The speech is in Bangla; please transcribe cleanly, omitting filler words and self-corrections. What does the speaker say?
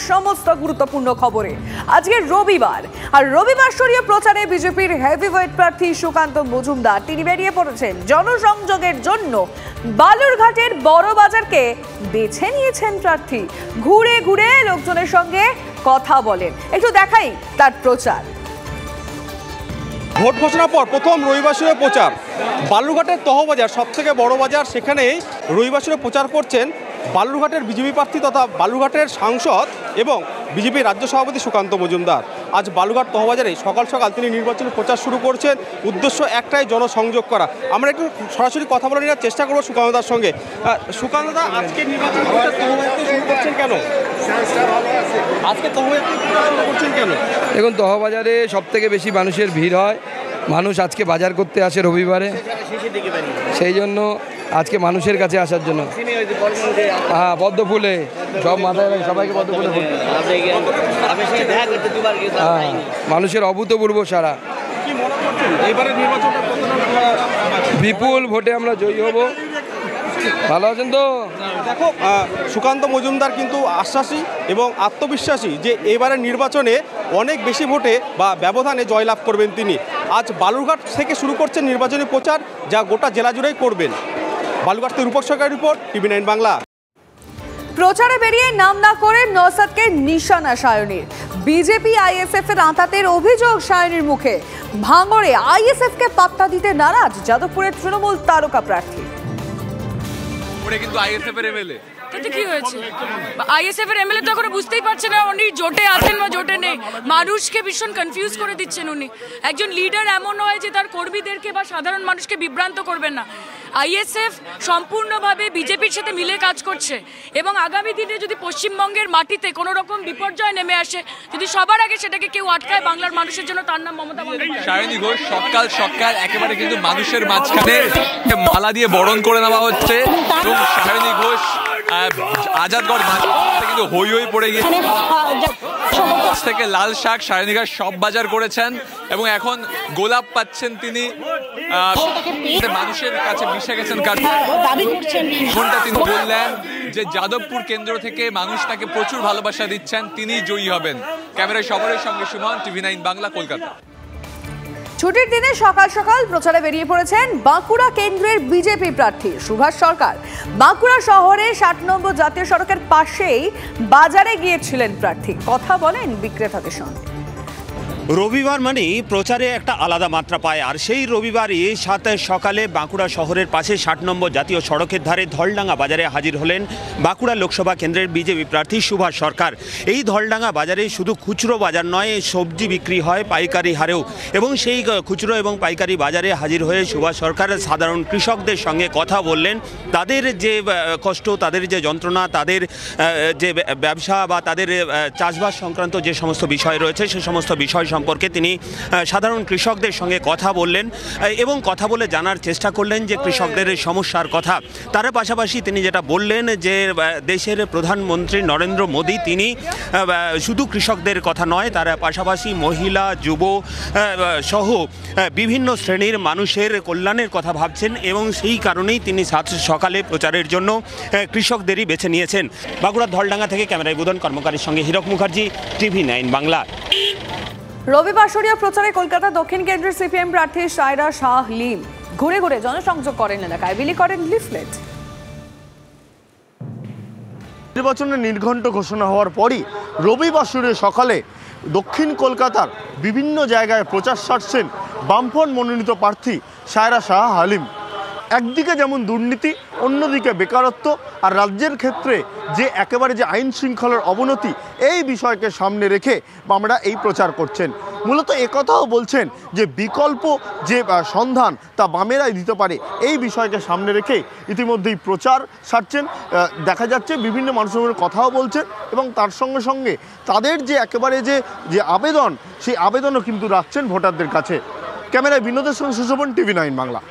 সমস্ত গুরুত্বপূর্ণ খবরে। আজকে রবিবার, আর রবিবার সরিয়ে প্রচারে বিজেপির হেভিওয়েট প্রার্থী সুকান্ত মজুমদার তিনি বেরিয়ে পড়েছেন জনসংযোগের জন্য। বালুরঘাটের বড় বাজারকে বেছে নিয়েছেন প্রার্থী। ঘুরে ঘুরে লোকজনের সঙ্গে কথা বলেন। একটু দেখাই তার প্রচার। ভোট ঘোষণার পর প্রথম রবিবাসরে প্রচার। বালুরঘাটের তহবাজার সবথেকে বড় বাজার, সেখানেই রবিবাসরে প্রচার করছেন বালুরঘাটের বিজেপি প্রার্থী তথা বালুরঘাটের সাংসদ এবং বিজেপি রাজ্য সভাপতি সুকান্ত মজুমদার। আজ বালুরঘাট তহবাজারে সকাল সকাল তিনি নির্বাচনী প্রচার শুরু করছেন। উদ্দেশ্য একটাই, জনসংযোগ করা। আমরা একটু সরাসরি কথা বলে নেওয়ার চেষ্টা করবো সুকান্তদার সঙ্গে। সুকান্তদা, আজকে নির্বাচন শুরু করছেন কেন? আজকে তহবাজার করছেন কেন? দেখুন, তহবাজারে সব থেকে বেশি মানুষের ভিড় হয়। মানুষ আজকে বাজার করতে আসে রবিবারে, সেই জন্য আজকে মানুষের কাছে আসার জন্য। হ্যাঁ, পদ্ম ফুলে সব মাথায় সবাইকে পদ্ম ফুলে মানুষের অভূতপূর্ব সারা। বিপুল ভোটে আমরা জয়ী হব। ভালো আছেন তো? দেখো, সুকান্ত মজুমদার কিন্তু আশ্বাসী এবং আত্মবিশ্বাসী যে এবারের নির্বাচনে অনেক বেশি ভোটে বা ব্যবধানে জয়লাভ করবেন তিনি। আজ বালুরঘাট থেকে শুরু করছেন নির্বাচনী প্রচার, যা গোটা জেলা জুড়েই করবেন। বালুরঘাট থেকে রূপক সরকারের রিপোর্ট, TV9 বাংলা। প্রচারে বেরিয়ে নাম না করে নওশাদকে নিশানা সায়নীর। বিজেপি আইএসএফ এর আঁতাতের অভিযোগ সায়নীর মুখে। ভাঙড়ে আইএসএফ কে পাত্তা দিতে নারাজ যাদবপুরের তৃণমূল তারকা প্রার্থী। কিন্তু আইএসএফ এর এমএলএ তাতে কি হয়েছে? আইএসএফ এর এমএলএ তো এখনো বুঝতেই পারছে না উনি জোটে আছেন বা জোটে নেই। মানুষকে ভীষণ কনফিউজ করে দিচ্ছেন উনি। একজন লিডার এমন হয় যে তার কর্মীদেরকে বা সাধারণ মানুষকে বিভ্রান্ত করবেন না। আইএসএফ সম্পূর্ণভাবে বিজেপির সাথে মিলে কাজ করছে এবং আগামী দিনে যদি পশ্চিমবঙ্গের মাটিতে কোনো রকম বিপর্যয় নেমে আসে, যদি সবার আগে সেটাকে কেউ আটকায় বাংলার মানুষের জন্য, তার নাম মমতা বন্দ্যোপাধ্যায়। সায়নী ঘোষ সকাল সকাল একেবারে কিন্তু মানুষের মাঝখানে মালা দিয়ে বরণ করে নেওয়া হচ্ছে এবং সায়নী ঘোষ আজাদগড় কিন্তু হই হই পড়ে গিয়ে থেকে লাল শাক সায়নী ঘোষ সব বাজার করেছেন এবং এখন গোলাপ পাচ্ছেন তিনি। মানুষের কাছে মিশে গেছেন। তিনি বললেন যে যাদবপুর কেন্দ্র থেকে মানুষ তাকে প্রচুর ভালোবাসা দিচ্ছেন, তিনি জয়ী হবেন। ক্যামেরায় সবরের সঙ্গে সুমন, TV9 বাংলা, কলকাতা। ছুটির দিনে সকাল সকাল প্রচারে বেরিয়ে পড়েছেন বাঁকুড়া কেন্দ্রের বিজেপি প্রার্থী সুভাষ সরকার। বাঁকুড়া শহরে 60 নম্বর জাতীয় সড়কের পাশেই বাজারে গিয়েছিলেন প্রার্থী। কথা বলেন বিক্রেতাদের সঙ্গে। রবিবার মানেই প্রচারে একটা আলাদা মাত্রা পায়, আর সেই রবিবারই সকালে বাঁকুড়া শহরের পাশে 60 নম্বর জাতীয় সড়কের ধারে ধলডাঙ্গা বাজারে হাজির হলেন বাঁকুড়া লোকসভা কেন্দ্রের বিজেপি প্রার্থী সুভাষ সরকার। এই ধলডাঙ্গা বাজারে শুধু খুচরো বাজার নয়, সবজি বিক্রি হয় পাইকারি হারেও, এবং সেই খুচরো এবং পাইকারি বাজারে হাজির হয়ে সুভাষ সরকার সাধারণ কৃষকদের সঙ্গে কথা বললেন। তাদের যে কষ্ট, তাদের যে যন্ত্রণা, তাদের যে ব্যবসা বা তাদের চাষবাস সংক্রান্ত যে সমস্ত বিষয় রয়েছে, সে সমস্ত বিষয় সম্পর্কে তিনি সাধারণ কৃষকদের সঙ্গে কথা বললেন এবং কথা বলে জানার চেষ্টা করলেন যে কৃষকদের সমস্যার কথা। তার পাশাপাশি তিনি যেটা বললেন যে দেশের প্রধানমন্ত্রী নরেন্দ্র মোদী তিনি শুধু কৃষকদের কথা নয়, তার পাশাপাশি মহিলা, যুব সহ বিভিন্ন শ্রেণীর মানুষের কল্যাণের কথা ভাবছেন এবং সেই কারণেই তিনি সকালে প্রচারের জন্য কৃষকদেরই বেছে নিয়েছেন। বাঁকুড়ার ধলডাঙ্গা থেকে ক্যামেরায় বুধন কর্মকারীর সঙ্গে হীরক মুখার্জি, TV9 বাংলা। রবিবার সরিয়ে প্রচারে কলকাতা দক্ষিণ কেন্দ্রের সিপিএম প্রার্থী সায়রা শাহ লিম ঘুরে ঘুরে জনসংযোগ করেন, এলাকায় বিলি করেন লিফলেট। নির্বাচনের নির্ঘণ্ট ঘোষণা হওয়ার পরই রবিবার সকালে দক্ষিণ কলকাতার বিভিন্ন জায়গায় প্রচার সারছেন বামফ্রন্ট মনোনীত প্রার্থী সায়রা শাহ হালিম। একদিকে যেমন দুর্নীতি, অন্যদিকে বেকারত্ব আর রাজ্যের ক্ষেত্রে যে একেবারে যে আইন শৃঙ্খলার অবনতি, এই বিষয়কে সামনে রেখে বামরা এই প্রচার করছেন। মূলত একথাও বলছেন যে বিকল্প যে সন্ধান তা বামেরাই দিতে পারে, এই বিষয়কে সামনে রেখে ইতিমধ্যেই প্রচার সারছেন। দেখা যাচ্ছে বিভিন্ন মানুষের সঙ্গে কথাও বলছেন এবং তার সঙ্গে সঙ্গে তাদের যে একেবারে যে আবেদন, সেই আবেদনও কিন্তু রাখছেন ভোটারদের কাছে। ক্যামেরায় বিনোদের সঙ্গে সুশোভন, TV9 বাংলা।